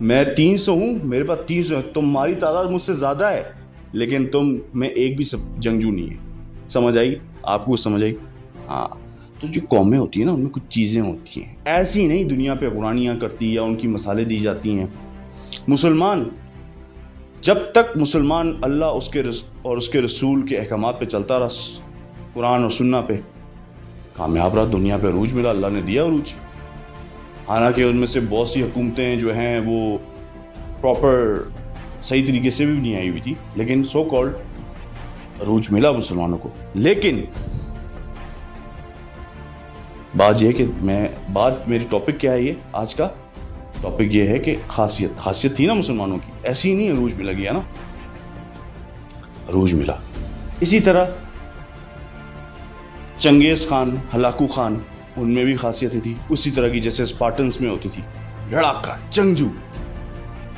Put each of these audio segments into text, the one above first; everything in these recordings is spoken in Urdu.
میں 300 ہوں, میرے پاس 300 ہے, تمہاری تعداد مجھ سے زیادہ ہے لیکن میں ایک بھی جنگجو نہیں ہے. سمجھ آئی آپ کو؟ سمجھ آئی؟ ہاں. تو جو قومیں ہوتی ہیں نا ان میں کچھ چیزیں ہوتی ہیں ایسی نہیں دنیا پہ قرآنیاں کرتی یا ان کی مثالیں دی جاتی ہیں. مسلمان جب تک مسلمان اللہ اور اس کے رسول کے احکامات پہ چلتا رہا, قرآن اور سنہ پہ, کامیاب رہا, دنیا پہ عروج ملا, اللہ نے دیا عروج. حالانکہ ان میں سے بہت سی حکومتیں جو ہیں وہ پراپر صحیح طریقے سے بھی نہیں آئی ہوئی تھی, لیکن سو کالڈ عروج ملا مسلمانوں کو. لیکن بات یہ کہ میری ٹاپک کیا ہے, یہ آج کا ٹاپک یہ ہے کہ خاصیت تھی نا مسلمانوں کی, ایسی ہی نہیں عروج ملا گیا نا, عروج ملا. اسی طرح چنگیز خان, ہلاکو خان, ان میں بھی خاصیتیں تھی اسی طرح کی جیسے اسپارٹنس میں ہوتی تھی, لڑاکا, جنگجو,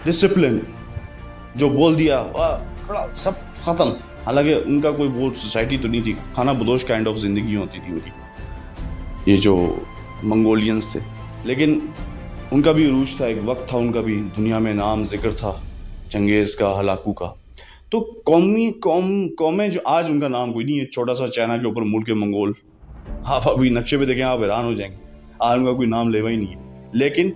ڈسپلن, جو بول دیا سب ختم. حالانکہ ان کا کوئی وہ سوسائٹی تو نہیں تھی, کھانا بدوش کائنڈ آف زندگی ہوتی تھی ان کی, یہ جو منگولینز تھے. لیکن ان کا بھی عروج تھا, ایک وقت تھا ان کا بھی, دنیا میں نام ذکر تھا چنگیز کا, ہلاکو کا. تو قومیں جو آج ان کا نام کوئی نہیں ہے, چھوٹا سا چائنا کے اوپر ملک ہے منگول, آپ ابھی نقشے پہ دیکھیں آپ حیران ہو جائیں گے, آج ان کا کوئی نام لیوا ہی نہیں ہے. لیکن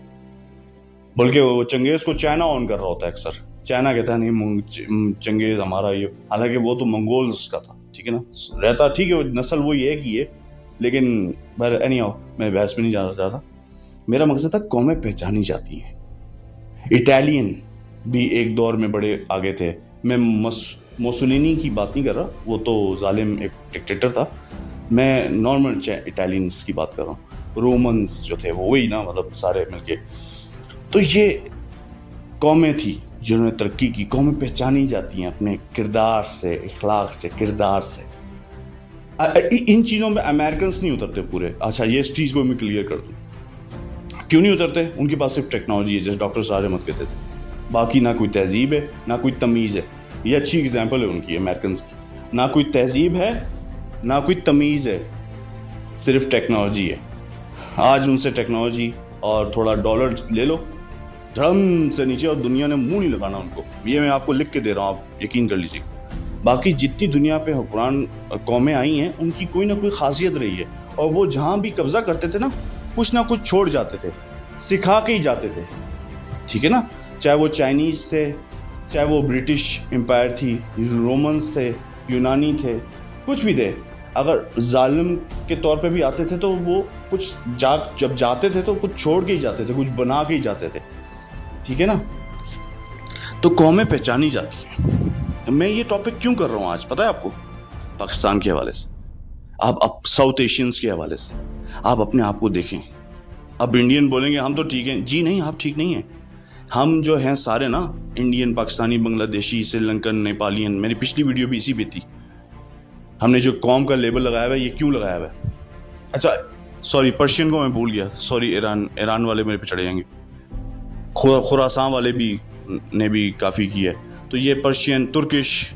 بلکہ وہ چنگیز کو چائنا آن کر رہا ہوتا ہے اکثر, چائنا کہتا ہے نہیں چنگیز ہمارا یہ, حالانکہ وہ تو منگولز کا تھا, ٹھیک ہے نا, رہتا ٹھیک ہے نسل وہی ہے کہ یہ, لیکن میں بحث میں نہیں جانا چاہتا. میرا مقصد تھا قومیں پہچانی جاتی ہیں. اٹالین بھی ایک دور میں بڑے آگے تھے. میں موسولینی کی بات نہیں کر رہا, وہ تو ظالم ایک ڈکٹیٹر تھا, میں نارمل اٹالینز کی بات کر رہا ہوں. رومنز جو تھے وہ وہی نا, مطلب سارے مل کے. تو یہ قومیں تھی جنہوں نے ترقی کی. قومیں پہچانی جاتی ہیں اپنے کردار سے, اخلاق سے, کردار سے. ان چیزوں میں امریکنز نہیں اترتے پورے. اچھا یہ اس چیز کو میں کلیئر کر دوں, کیوں نہیں اترتے؟ ان کے پاس صرف ٹیکنالوجی ہے, جیسے ڈاکٹر سعد احمد کہتے تھے, باقی نہ کوئی تہذیب ہے نہ کوئی تمیز ہے. یہ اچھی اگزامپل ہے ان کی, امریکنز کی. نہ کوئی تہذیب ہے نہ کوئی تمیز ہے, صرف ٹیکنالوجی ہے. آج ان سے ٹیکنالوجی اور تھوڑا ڈالر لے لو دھڑم سے نیچے, اور دنیا نے منہ نہیں لگانا ان کو. یہ میں آپ کو لکھ کے دے رہا ہوں, آپ یقین کر لیجیے. باقی جتنی دنیا پہ حکمران قومیں آئی ہیں ان کی کوئی نہ کوئی خاصیت رہی ہے, اور وہ جہاں بھی قبضہ کرتے تھے نا کچھ نہ کچھ چھوڑ جاتے تھے, سکھا کے ہی جاتے تھے, ٹھیک ہے نا. چاہے وہ چائنیز تھے, چاہے وہ برٹش امپائر تھی, رومنز تھے, یونانی تھے, کچھ بھی تھے, اگر ظالم کے طور پہ بھی آتے تھے تو وہ کچھ جب جاتے تھے تو کچھ چھوڑ کے ہی جاتے تھے, کچھ بنا کے ہی جاتے تھے, ٹھیک ہے نا. تو قومیں پہچانی جاتی ہیں. میں یہ ٹاپک کیوں کر رہا ہوں آج پتہ ہے آپ کو؟ پاکستان کے حوالے سے, آپ ساؤتھ ایشینز کے حوالے سے آپ اپنے آپ کو دیکھیں. اب انڈین بولیں گے ہم تو ٹھیک ہیں, جی نہیں, آپ ٹھیک نہیں ہیں. ہم جو ہیں سارے نا انڈین, پاکستانی, بنگلہ دیشی, سری لنکن, نیپالین, میری پچھلی ویڈیو بھی اسی پہ تھی. ہم نے جو قوم کا لیبل لگایا ہوا ہے, یہ کیوں لگایا ہوا ہے؟ اچھا سوری, پرشین کو میں بھول گیا, سوری. ایران والے میرے پہ چڑھے جائیں گے, خراسان والے بھی نے بھی کافی کی ہے. تو یہ پرشین, ترکش,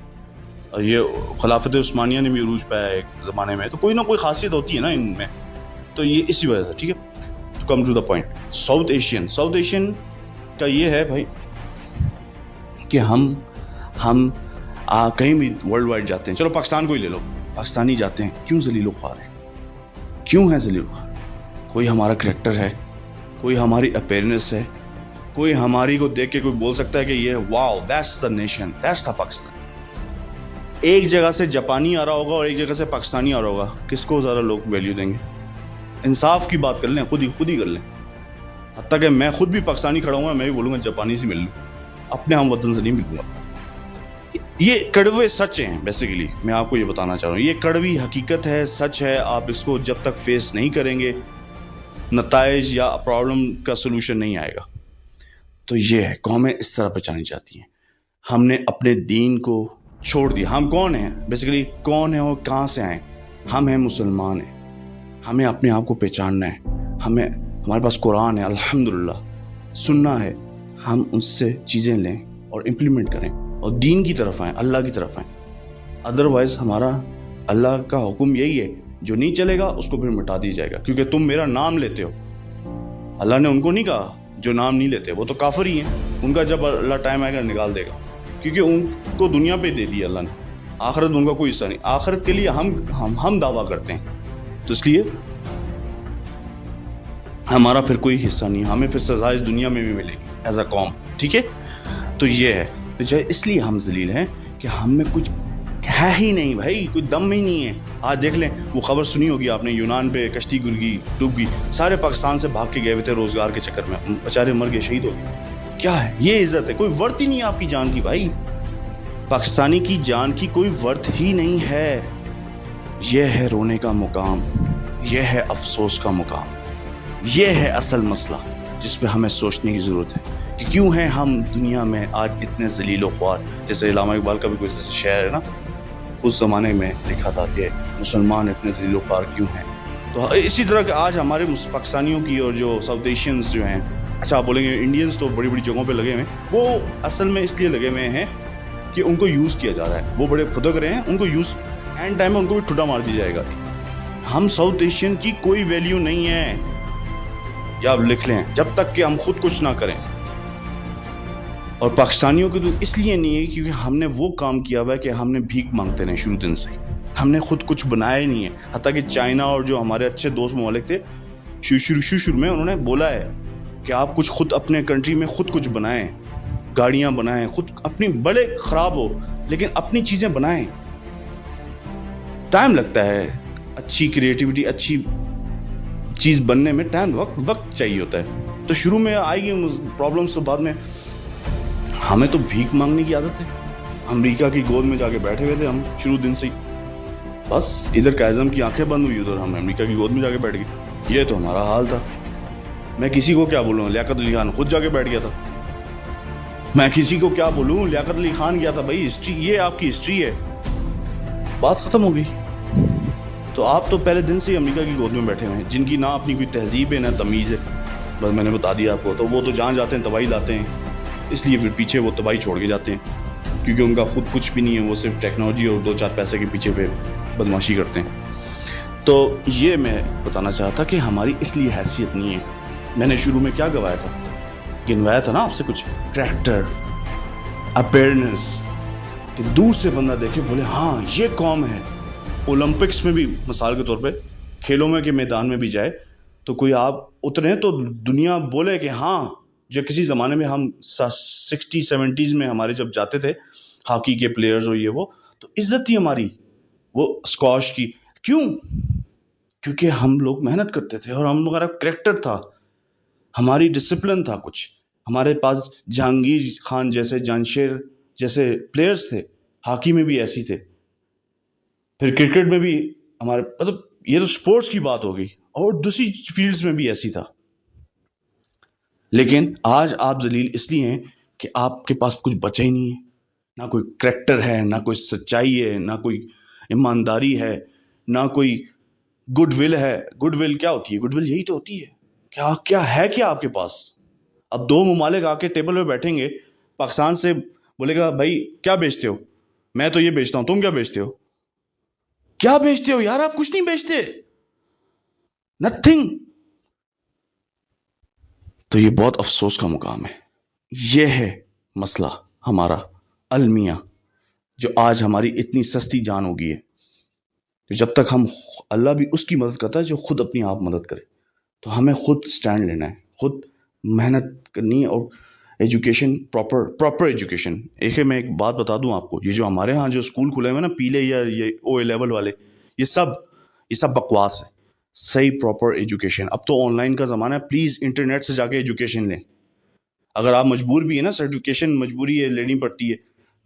یہ خلافت عثمانیہ نے بھی عروج پایا ایک زمانے میں. تو کوئی نہ کوئی خاصیت ہوتی ہے نا ان میں, تو یہ اسی وجہ سے, ٹھیک ہے. تو come to the point. South Asian کا یہ ہے بھائی کہ ہم کہیں بھی ورلڈ وائڈ جاتے ہیں, چلو پاکستان کو ہی لے لو, پاکستانی جاتے ہیں, کیوں ذلیل و خوار ہیں؟ کیوں ہیں ذلیل و خوار؟ کوئی ہمارا کریکٹر ہے, کوئی ہماری اپیرنس ہے, کوئی ہماری کو دیکھ کے کوئی بول سکتا ہے کہ یہ واو that's the nation, that's the Pakistan. ایک جگہ سے جاپانی آ رہا ہوگا اور ایک جگہ سے پاکستانی آ رہا ہوگا, کس کو زیادہ لوگ ویلیو دیں گے؟ انصاف کی بات کر لیں, خود ہی کر لیں. حتیٰ کہ میں خود بھی پاکستانی کھڑا ہوں, میں بھی بولوں گا جاپانی سے مل لوں, اپنے ہم وطن سے نہیں ملوں گا. یہ کڑوے سچ ہیں بیسیکلی, میں آپ کو یہ بتانا چاہ رہا ہوں, یہ کڑوی حقیقت ہے, سچ ہے. آپ اس کو جب تک فیس نہیں کریں گے نتائج یا پرابلم کا سلوشن نہیں آئے گا. تو یہ ہے, قومیں اس طرح پہچانی جاتی ہیں. ہم نے اپنے دین کو چھوڑ دیا. ہم کون ہیں بیسیکلی, کون ہیں اور کہاں سے آئے؟ ہم ہیں مسلمان ہیں. ہمیں اپنے آپ کو پہچاننا ہے. ہمارے پاس قرآن ہے الحمدللہ, سننا ہے, ہم اس سے چیزیں لیں اور امپلیمنٹ کریں اور دین کی طرف آئیں, اللہ کی طرف آئیں. ادروائز ہمارا اللہ کا حکم یہی ہے, جو نہیں چلے گا اس کو پھر مٹا دیا جائے گا, کیونکہ تم میرا نام لیتے ہو. اللہ نے ان کو نہیں کہا جو نام نہیں لیتے وہ تو کافر ہی ہیں. ان کا جب اللہ ٹائم آئے گا نکال دے گا, کیونکہ ان کو دنیا پہ دے دی اللہ نے, آخرت ان کا کوئی حصہ نہیں. آخرت کے لیے ہم دعویٰ کرتے ہیں, تو اس لیے ہمارا پھر کوئی حصہ نہیں, ہمیں پھر سزا اس دنیا میں بھی ملے گی ایز اے قوم. ٹھیک ہے, تو یہ ہے, تو اس لیے ہم ذلیل ہیں کہ ہم میں کچھ ہے ہی نہیں بھائی, کوئی دم ہی نہیں ہے. آج دیکھ لیں, وہ خبر سنی ہوگی آپ نے, یونان پہ کشتی گر گئی, ڈوب گئی, سارے پاکستان سے بھاگ کے گئے ہوئے تھے روزگار کے چکر میں, بیچارے مر گئے, شہید ہو گئے. کیا ہے یہ عزت ہے؟ کوئی ورتھ ہی نہیں ہے آپ کی جان کی بھائی, پاکستانی کی جان کی کوئی ورتھ ہی نہیں ہے. یہ ہے رونے کا مقام, یہ ہے افسوس کا مقام, یہ ہے اصل مسئلہ جس پہ ہمیں سوچنے کی ضرورت ہے کہ کیوں ہیں ہم دنیا میں آج اتنے ذلیل و خوار. جیسے علامہ اقبال کا بھی کوئی جیسے شعر ہے نا, اس زمانے میں لکھا تھا کہ مسلمان اتنے ذلیل و خوار کیوں ہیں. تو اسی طرح کہ آج ہمارے پاکستانیوں کی اور جو ساؤتھ ایشینز جو ہیں, اچھا آپ بولیں گے انڈینز تو بڑی بڑی جگہوں پہ لگے ہوئے ہیں, وہ اصل میں اس لیے لگے ہوئے ہیں کہ ان کو یوز کیا جا رہا ہے. وہ بڑے پھدک رہے ہیں, ان کو یوز اینڈ ٹائم میں ان کو بھی ٹھڈا مار دی جائے گا. ہم ساؤتھ ایشین کی کوئی ویلیو نہیں ہے, یا آپ لکھ لیں, جب تک کہ ہم خود کچھ نہ کریں. اور پاکستانیوں کی تو اس لیے نہیں ہے کیونکہ ہم نے وہ کام کیا ہوا ہے کہ ہم نے بھیک مانگتے رہے شروع دن سے, ہم نے خود کچھ بنایا ہی نہیں ہے. حتیٰ کہ چائنا اور جو ہمارے اچھے دوست ممالک تھے, شروع میں انہوں نے بولا ہے کہ آپ کچھ خود اپنے کنٹری میں خود کچھ بنائیں, گاڑیاں بنائیں خود اپنی, بڑے خراب ہو لیکن اپنی چیزیں بنائیں. ٹائم لگتا ہے, اچھی کریٹیوٹی, اچھی چیز بننے میں ٹائم, وقت چاہیے ہوتا ہے. تو شروع میں آئے گی پرابلمس, تو بعد میں ہمیں تو بھیک مانگنے کی عادت ہے. امریکہ کی گود میں جا کے بیٹھے ہوئے تھے ہم شروع دن سے ہی, بس ادھر قائزم کی آنکھیں بند ہوئی, ادھر ہم امریکہ کی گود میں جا کے بیٹھ گئے. یہ تو ہمارا حال تھا. میں کسی کو کیا بولوں, لیاقت علی خان خود جا کے بیٹھ گیا تھا. میں کسی کو کیا بولوں, لیاقت علی خان گیا تھا. بھائی ہسٹری, یہ آپ کی ہسٹری ہے, بات ختم ہو گئی. تو آپ تو پہلے دن سے ہی امریکہ کی گود میں بیٹھے ہوئے ہیں, جن کی نہ اپنی کوئی تہذیب ہے نہ تمیز ہے. بس میں نے بتا دیا آپ کو, تو وہ تو جہاں جاتے ہیں تباہی لاتے ہیں, اس لیے پھر پیچھے وہ تباہی چھوڑ کے جاتے ہیں, کیونکہ ان کا خود کچھ بھی نہیں ہے, وہ صرف ٹیکنالوجی اور 2-4 پیسے کے پیچھے پہ بدماشی کرتے ہیں. تو یہ میں بتانا چاہتا کہ ہماری اس لیے حیثیت نہیں ہے. میں نے شروع میں کیا گوایا تھا, گنوایا تھا نا آپ سے کچھ, کریکٹر, اپیئرنس, کہ دور سے بندہ دیکھے بولے ہاں یہ قوم ہے. اولمپکس میں بھی مثال کے طور پہ, کھیلوں میں کے میدان میں بھی جائے تو کوئی آپ اترے تو دنیا بولے کہ ہاں, جو کسی زمانے میں ہم 60-70s میں ہمارے جب جاتے تھے ہاکی کے پلیئرز اور یہ وہ, تو عزت تھی ہماری وہ اسکواش کی. کیوں؟ کیونکہ ہم لوگ محنت کرتے تھے اور ہمارا کریکٹر تھا, ہماری ڈسپلن تھا. کچھ ہمارے پاس جہانگیر خان جیسے, جانشیر جیسے پلیئرز تھے, ہاکی میں بھی ایسی تھے, پھر کرکٹ میں بھی ہمارے, مطلب یہ تو سپورٹس کی بات ہو گئی, اور دوسری فیلڈز میں بھی ایسی تھا. لیکن آج آپ ذلیل اس لیے ہیں کہ آپ کے پاس کچھ بچا ہی نہیں ہے, نہ کوئی کریکٹر ہے, نہ کوئی سچائی ہے, نہ کوئی ایمانداری ہے, نہ کوئی گڈ ول ہے. گڈ ول کیا ہوتی ہے؟ گڈ ول یہی تو ہوتی ہے, کیا ہے کیا آپ کے پاس. اب 2 ممالک آ کے ٹیبل پہ بیٹھیں گے, پاکستان سے بولے گا بھائی کیا بیچتے ہو, میں تو یہ بیچتا ہوں, تم کیا بیچتے ہو, کیا بیچتے ہو یار, آپ کچھ نہیں بیچتے, نتھنگ. تو یہ بہت افسوس کا مقام ہے. یہ ہے مسئلہ ہمارا المیہ, جو آج ہماری اتنی سستی جان ہو گئی ہے. جب تک ہم, اللہ بھی اس کی مدد کرتا ہے جو خود اپنی آپ مدد کرے. تو ہمیں خود سٹینڈ لینا ہے, خود محنت کرنی ہے, اور ایجوکیشن, پراپر ایجوکیشن. میں ایک بات بتا دوں آپ کو, یہ جو ہمارے ہاں جو اسکول کھلے ہوئے نا پیلے یا یہ او لیول والے, یہ سب بکواس ہے. صحیح پراپر ایجوکیشن, اب تو آن لائن کا زمانہ ہے, پلیز انٹرنیٹ سے جا کے ایجوکیشن لیں. اگر آپ مجبور بھی ہے نا, سرٹیفکیشن مجبوری ہے, لینی پڑتی ہے,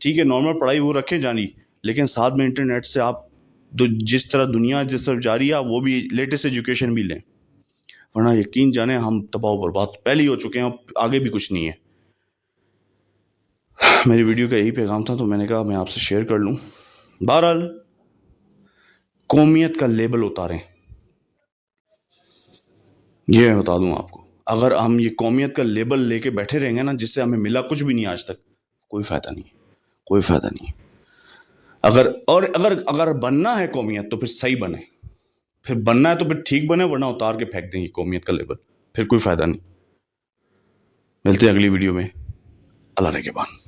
ٹھیک ہے, نارمل پڑھائی وہ رکھیں جانی, لیکن ساتھ میں انٹرنیٹ سے آپ جس طرح دنیا جس طرف جا رہی ہے وہ بھی لیٹسٹ ایجوکیشن بھی لیں, ورنہ یقین جانے ہم تباہ و برباد پہلے ہی ہو چکے ہیں, آگے بھی کچھ نہیں ہے. میری ویڈیو کا یہی پیغام تھا, تو میں نے کہا میں آپ سے شیئر کر لوں. بہرحال قومیت کا لیبل اتاریں, یہ میں بتا دوں آپ کو. اگر ہم یہ قومیت کا لیبل لے کے بیٹھے رہیں گے نا, جس سے ہمیں ملا کچھ بھی نہیں آج تک, کوئی فائدہ نہیں, کوئی فائدہ نہیں. اگر بننا ہے قومیت تو پھر صحیح بنے, پھر بننا ہے تو پھر ٹھیک بنے, ورنہ اتار کے پھینک دیں یہ قومیت کا لیبل, پھر کوئی فائدہ نہیں. ملتے ہیں اگلی ویڈیو میں. اللہ نگہبان.